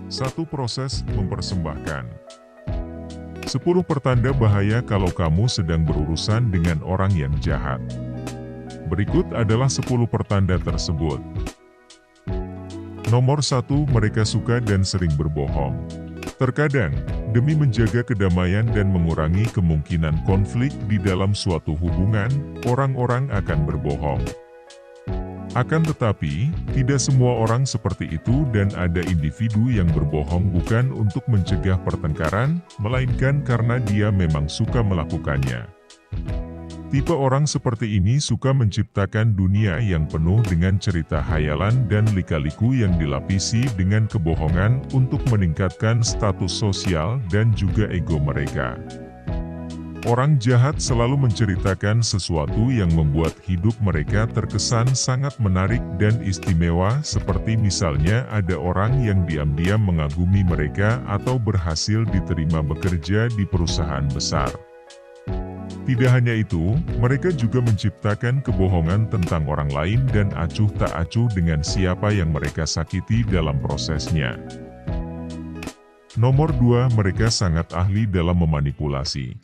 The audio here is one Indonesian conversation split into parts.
Satu proses mempersembahkan. 10 pertanda bahaya kalau kamu sedang berurusan dengan orang yang jahat. Berikut adalah 10 pertanda tersebut. Nomor 1, mereka suka dan sering berbohong. Terkadang, demi menjaga kedamaian dan mengurangi kemungkinan konflik di dalam suatu hubungan, orang-orang akan berbohong. Akan tetapi, tidak semua orang seperti itu dan ada individu yang berbohong bukan untuk mencegah pertengkaran, melainkan karena dia memang suka melakukannya. Tipe orang seperti ini suka menciptakan dunia yang penuh dengan cerita hayalan dan lika-liku yang dilapisi dengan kebohongan untuk meningkatkan status sosial dan juga ego mereka. Orang jahat selalu menceritakan sesuatu yang membuat hidup mereka terkesan sangat menarik dan istimewa, seperti misalnya ada orang yang diam-diam mengagumi mereka atau berhasil diterima bekerja di perusahaan besar. Tidak hanya itu, mereka juga menciptakan kebohongan tentang orang lain dan acuh tak acuh dengan siapa yang mereka sakiti dalam prosesnya. Nomor 2, mereka sangat ahli dalam memanipulasi.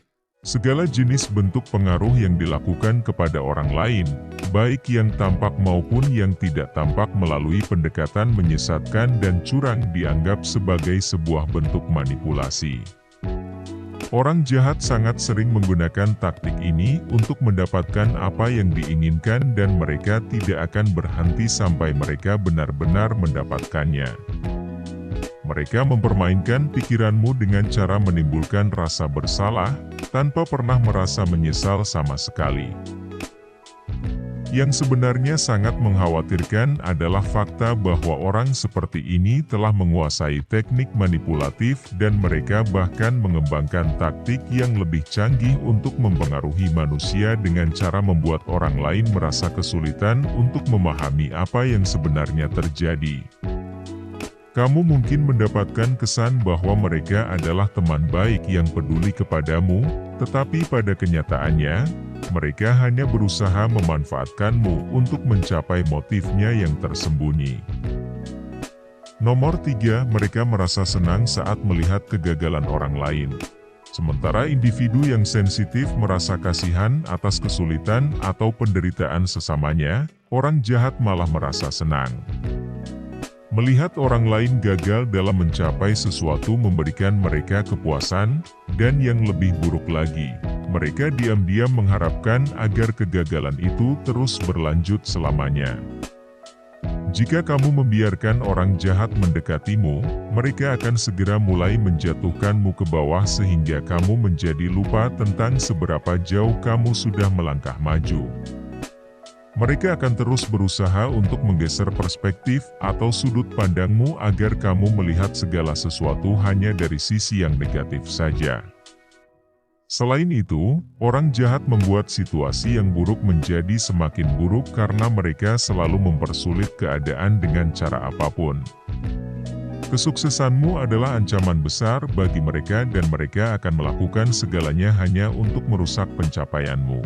Segala jenis bentuk pengaruh yang dilakukan kepada orang lain, baik yang tampak maupun yang tidak tampak melalui pendekatan menyesatkan dan curang dianggap sebagai sebuah bentuk manipulasi. Orang jahat sangat sering menggunakan taktik ini untuk mendapatkan apa yang diinginkan dan mereka tidak akan berhenti sampai mereka benar-benar mendapatkannya. Mereka mempermainkan pikiranmu dengan cara menimbulkan rasa bersalah, tanpa pernah merasa menyesal sama sekali. Yang sebenarnya sangat mengkhawatirkan adalah fakta bahwa orang seperti ini telah menguasai teknik manipulatif dan mereka bahkan mengembangkan taktik yang lebih canggih untuk mempengaruhi manusia dengan cara membuat orang lain merasa kesulitan untuk memahami apa yang sebenarnya terjadi. Kamu mungkin mendapatkan kesan bahwa mereka adalah teman baik yang peduli kepadamu, tetapi pada kenyataannya, mereka hanya berusaha memanfaatkanmu untuk mencapai motifnya yang tersembunyi. Nomor 3, mereka merasa senang saat melihat kegagalan orang lain. Sementara individu yang sensitif merasa kasihan atas kesulitan atau penderitaan sesamanya, orang jahat malah merasa senang. Melihat orang lain gagal dalam mencapai sesuatu memberikan mereka kepuasan, dan yang lebih buruk lagi, mereka diam-diam mengharapkan agar kegagalan itu terus berlanjut selamanya. Jika kamu membiarkan orang jahat mendekatimu, mereka akan segera mulai menjatuhkanmu ke bawah sehingga kamu menjadi lupa tentang seberapa jauh kamu sudah melangkah maju. Mereka akan terus berusaha untuk menggeser perspektif atau sudut pandangmu agar kamu melihat segala sesuatu hanya dari sisi yang negatif saja. Selain itu, orang jahat membuat situasi yang buruk menjadi semakin buruk karena mereka selalu mempersulit keadaan dengan cara apapun. Kesuksesanmu adalah ancaman besar bagi mereka dan mereka akan melakukan segalanya hanya untuk merusak pencapaianmu.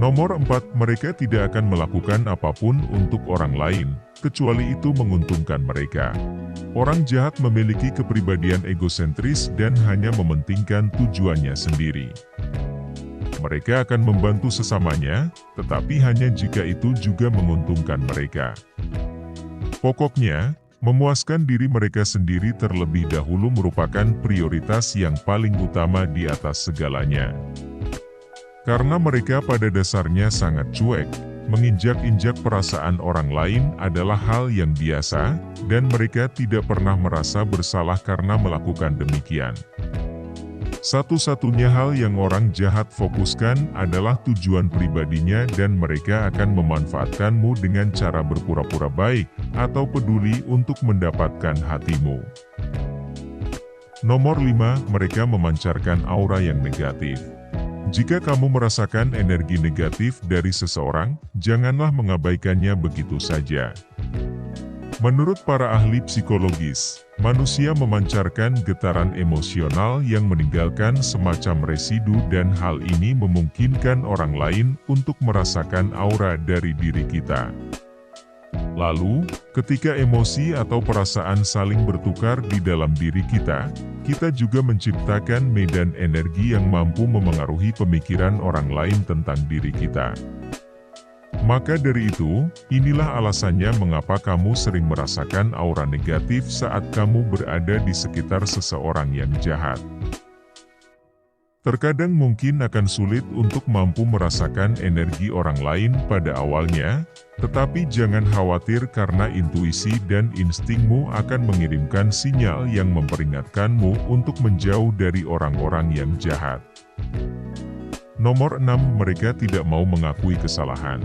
Nomor 4, mereka tidak akan melakukan apapun untuk orang lain, kecuali itu menguntungkan mereka. Orang jahat memiliki kepribadian egosentris dan hanya mementingkan tujuannya sendiri. Mereka akan membantu sesamanya, tetapi hanya jika itu juga menguntungkan mereka. Pokoknya, memuaskan diri mereka sendiri terlebih dahulu merupakan prioritas yang paling utama di atas segalanya. Karena mereka pada dasarnya sangat cuek, menginjak-injak perasaan orang lain adalah hal yang biasa, dan mereka tidak pernah merasa bersalah karena melakukan demikian. Satu-satunya hal yang orang jahat fokuskan adalah tujuan pribadinya dan mereka akan memanfaatkanmu dengan cara berpura-pura baik, atau peduli untuk mendapatkan hatimu. Nomor 5, mereka memancarkan aura yang negatif. Jika kamu merasakan energi negatif dari seseorang, janganlah mengabaikannya begitu saja. Menurut para ahli psikologis, manusia memancarkan getaran emosional yang meninggalkan semacam residu dan hal ini memungkinkan orang lain untuk merasakan aura dari diri kita. Lalu, ketika emosi atau perasaan saling bertukar di dalam diri kita, kita juga menciptakan medan energi yang mampu memengaruhi pemikiran orang lain tentang diri kita. Maka dari itu, inilah alasannya mengapa kamu sering merasakan aura negatif saat kamu berada di sekitar seseorang yang jahat. Terkadang mungkin akan sulit untuk mampu merasakan energi orang lain pada awalnya, tetapi jangan khawatir karena intuisi dan instingmu akan mengirimkan sinyal yang memperingatkanmu untuk menjauh dari orang-orang yang jahat. Nomor 6, mereka tidak mau mengakui kesalahan.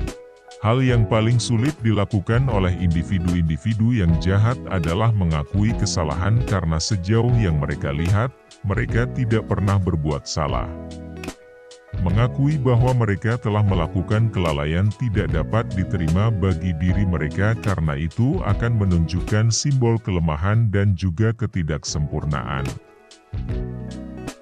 Hal yang paling sulit dilakukan oleh individu-individu yang jahat adalah mengakui kesalahan karena sejauh yang mereka lihat, mereka tidak pernah berbuat salah. Mengakui bahwa mereka telah melakukan kelalaian tidak dapat diterima bagi diri mereka karena itu akan menunjukkan simbol kelemahan dan juga ketidaksempurnaan.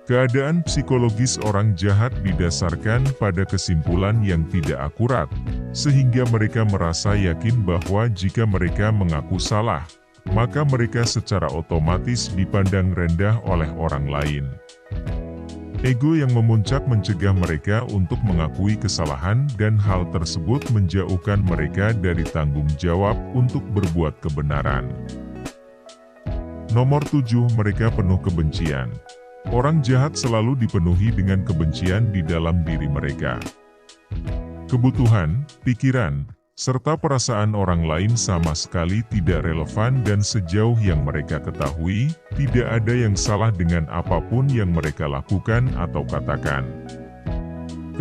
Keadaan psikologis orang jahat didasarkan pada kesimpulan yang tidak akurat, sehingga mereka merasa yakin bahwa jika mereka mengaku salah, maka mereka secara otomatis dipandang rendah oleh orang lain. Ego yang memuncak mencegah mereka untuk mengakui kesalahan dan hal tersebut menjauhkan mereka dari tanggung jawab untuk berbuat kebenaran. Nomor 7, mereka penuh kebencian. Orang jahat selalu dipenuhi dengan kebencian di dalam diri mereka. Kebutuhan, pikiran, serta perasaan orang lain sama sekali tidak relevan dan sejauh yang mereka ketahui, tidak ada yang salah dengan apapun yang mereka lakukan atau katakan.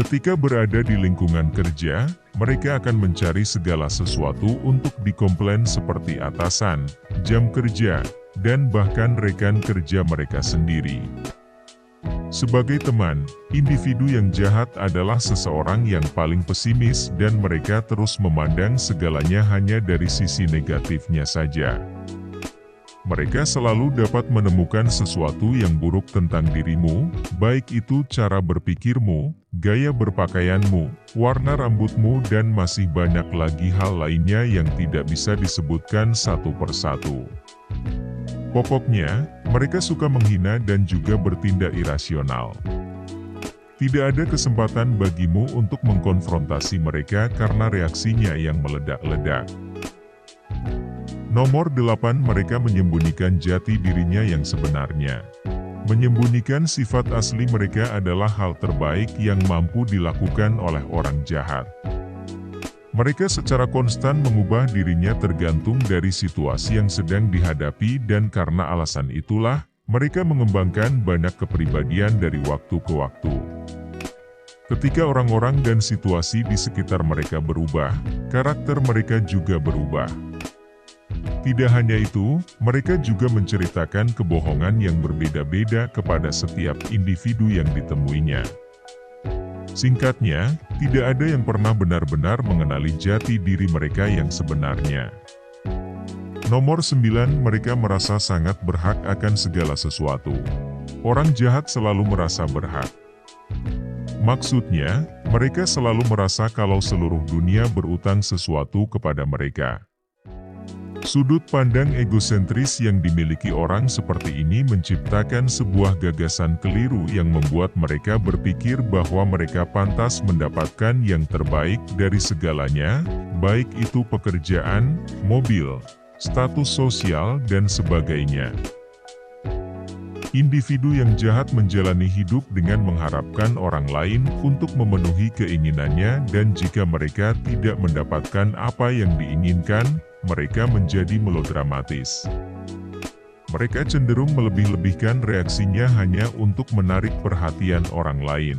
Ketika berada di lingkungan kerja, mereka akan mencari segala sesuatu untuk dikomplain seperti atasan, jam kerja, dan bahkan rekan kerja mereka sendiri. Sebagai teman, individu yang jahat adalah seseorang yang paling pesimis dan mereka terus memandang segalanya hanya dari sisi negatifnya saja. Mereka selalu dapat menemukan sesuatu yang buruk tentang dirimu, baik itu cara berpikirmu, gaya berpakaianmu, warna rambutmu dan masih banyak lagi hal lainnya yang tidak bisa disebutkan satu persatu. Pokoknya, mereka suka menghina dan juga bertindak irasional. Tidak ada kesempatan bagimu untuk mengkonfrontasi mereka karena reaksinya yang meledak-ledak. Nomor 8, mereka menyembunyikan jati dirinya yang sebenarnya. Menyembunyikan sifat asli mereka adalah hal terbaik yang mampu dilakukan oleh orang jahat. Mereka secara konstan mengubah dirinya tergantung dari situasi yang sedang dihadapi dan karena alasan itulah, mereka mengembangkan banyak kepribadian dari waktu ke waktu. Ketika orang-orang dan situasi di sekitar mereka berubah, karakter mereka juga berubah. Tidak hanya itu, mereka juga menceritakan kebohongan yang berbeda-beda kepada setiap individu yang ditemuinya. Singkatnya, tidak ada yang pernah benar-benar mengenali jati diri mereka yang sebenarnya. Nomor 9, mereka merasa sangat berhak akan segala sesuatu. Orang jahat selalu merasa berhak. Maksudnya, mereka selalu merasa kalau seluruh dunia berutang sesuatu kepada mereka. Sudut pandang egosentris yang dimiliki orang seperti ini menciptakan sebuah gagasan keliru yang membuat mereka berpikir bahwa mereka pantas mendapatkan yang terbaik dari segalanya, baik itu pekerjaan, mobil, status sosial, dan sebagainya. Individu yang jahat menjalani hidup dengan mengharapkan orang lain untuk memenuhi keinginannya dan jika mereka tidak mendapatkan apa yang diinginkan, mereka menjadi melodramatis. Mereka cenderung melebih-lebihkan reaksinya hanya untuk menarik perhatian orang lain.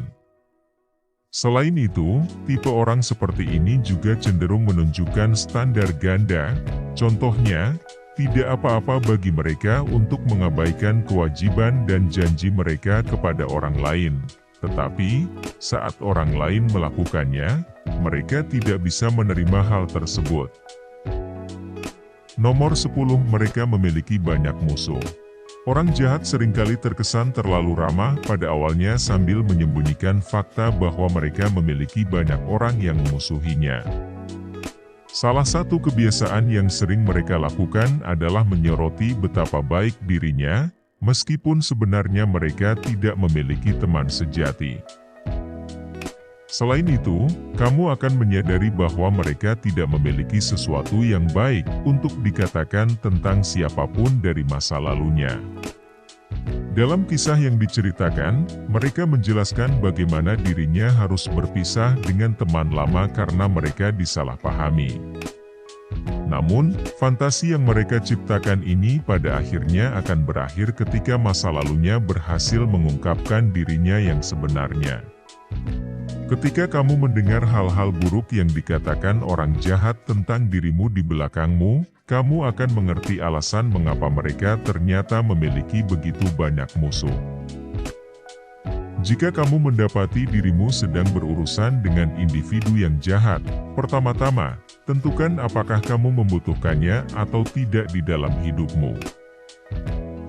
Selain itu, tipe orang seperti ini juga cenderung menunjukkan standar ganda, contohnya, tidak apa-apa bagi mereka untuk mengabaikan kewajiban dan janji mereka kepada orang lain. Tetapi, saat orang lain melakukannya, mereka tidak bisa menerima hal tersebut. Nomor 10, mereka memiliki banyak musuh. Orang jahat seringkali terkesan terlalu ramah pada awalnya sambil menyembunyikan fakta bahwa mereka memiliki banyak orang yang memusuhinya. Salah satu kebiasaan yang sering mereka lakukan adalah menyoroti betapa baik dirinya, meskipun sebenarnya mereka tidak memiliki teman sejati. Selain itu, kamu akan menyadari bahwa mereka tidak memiliki sesuatu yang baik untuk dikatakan tentang siapapun dari masa lalunya. Dalam kisah yang diceritakan, mereka menjelaskan bagaimana dirinya harus berpisah dengan teman lama karena mereka disalahpahami. Namun, fantasi yang mereka ciptakan ini pada akhirnya akan berakhir ketika masa lalunya berhasil mengungkapkan dirinya yang sebenarnya. Ketika kamu mendengar hal-hal buruk yang dikatakan orang jahat tentang dirimu di belakangmu, kamu akan mengerti alasan mengapa mereka ternyata memiliki begitu banyak musuh. Jika kamu mendapati dirimu sedang berurusan dengan individu yang jahat, pertama-tama, tentukan apakah kamu membutuhkannya atau tidak di dalam hidupmu.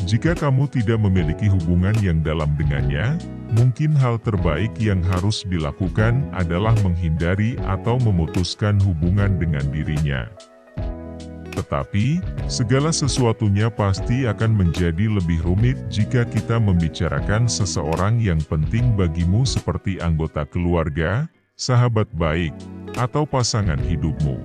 Jika kamu tidak memiliki hubungan yang dalam dengannya, mungkin hal terbaik yang harus dilakukan adalah menghindari atau memutuskan hubungan dengan dirinya. Tetapi, segala sesuatunya pasti akan menjadi lebih rumit jika kita membicarakan seseorang yang penting bagimu seperti anggota keluarga, sahabat baik, atau pasangan hidupmu.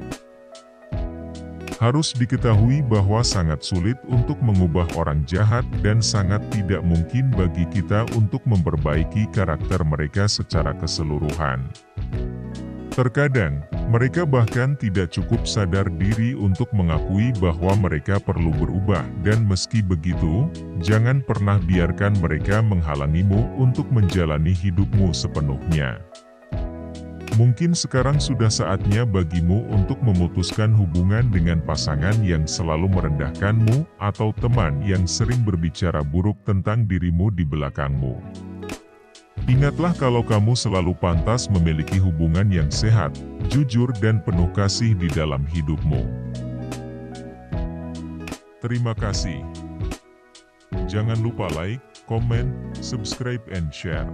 Harus diketahui bahwa sangat sulit untuk mengubah orang jahat dan sangat tidak mungkin bagi kita untuk memperbaiki karakter mereka secara keseluruhan. Terkadang, mereka bahkan tidak cukup sadar diri untuk mengakui bahwa mereka perlu berubah, dan meski begitu, jangan pernah biarkan mereka menghalangimu untuk menjalani hidupmu sepenuhnya. Mungkin sekarang sudah saatnya bagimu untuk memutuskan hubungan dengan pasangan yang selalu merendahkanmu, atau teman yang sering berbicara buruk tentang dirimu di belakangmu. Ingatlah kalau kamu selalu pantas memiliki hubungan yang sehat, jujur dan penuh kasih di dalam hidupmu. Terima kasih. Jangan lupa like, comment, subscribe and share.